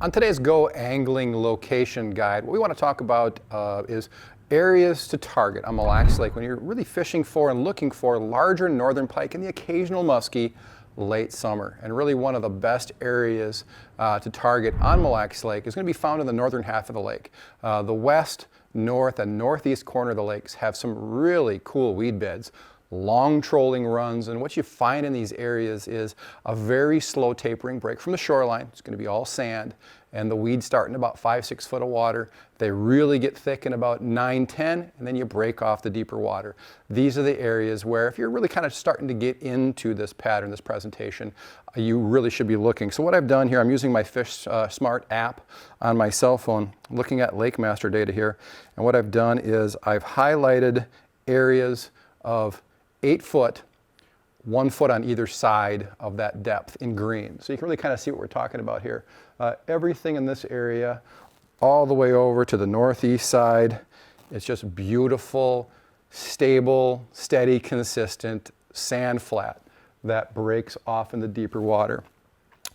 On today's Go Angling Location Guide, what we want to talk about is areas to target on Mille Lacs Lake when you're really fishing for and looking for larger northern pike and the occasional muskie late summer. And really one of the best areas to target on Mille Lacs Lake is going to be found in the northern half of the lake. The west, north, and northeast corner of the lakes have some really cool weed beds, long trolling runs, and what you find in these areas is a very slow tapering break from the shoreline. It's going to be all sand, and the weeds start in about 5-6 foot of water. They really get thick in about 9-10, and then you break off the deeper water. These are the areas where if you're really kind of starting to get into this pattern, this presentation, you really should be looking. So what I've done here, I'm using my Fish Smart app on my cell phone, looking at Lake Master data here, and what I've done is I've highlighted areas of 8 foot, 1 foot on either side of that depth in green. So you can really kind of see what we're talking about here. Everything in this area, all the way over to the northeast side, it's just beautiful, stable, steady, consistent sand flat that breaks off in the deeper water.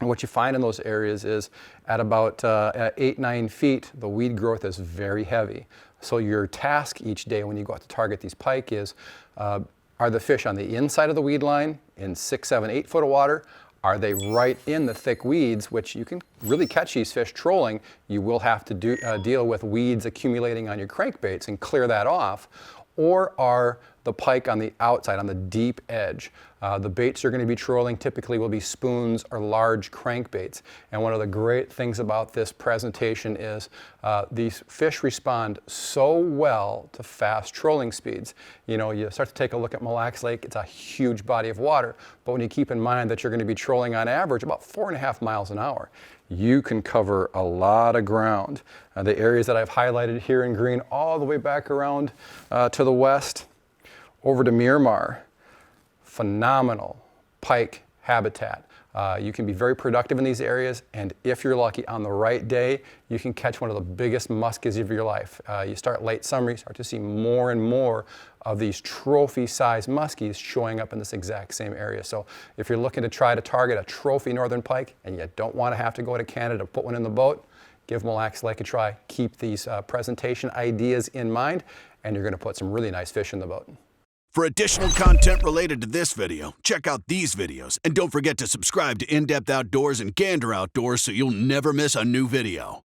And what you find in those areas is at about 8-9 feet, the weed growth is very heavy. So your task each day when you go out to target these pike is, are the fish on the inside of the weed line in 6, 7, 8 foot of water? Are they right in the thick weeds, which you can really catch these fish trolling? You will have to deal with weeds accumulating on your crankbaits and clear that off. Or are the pike on the outside, on the deep edge? The baits you're going to be trolling typically will be spoons or large crankbaits. And one of the great things about this presentation is these fish respond so well to fast trolling speeds. You know, you start to take a look at Mille Lacs Lake, it's a huge body of water, but when you keep in mind that you're going to be trolling on average about 4.5 miles an hour, you can cover a lot of ground. The areas that I've highlighted here in green all the way back around to the west, over to Miramar, phenomenal pike habitat. You can be very productive in these areas, and if you're lucky on the right day, you can catch one of the biggest muskies of your life. You start late summer, you start to see more and more of these trophy-sized muskies showing up in this exact same area. So if you're looking to try to target a trophy northern pike and you don't want to have to go to Canada to put one in the boat, give Mille Lacs Lake a try. Keep these presentation ideas in mind, and you're going to put some really nice fish in the boat. For additional content related to this video, check out these videos, and don't forget to subscribe to In-Depth Outdoors and Gander Outdoors so you'll never miss a new video.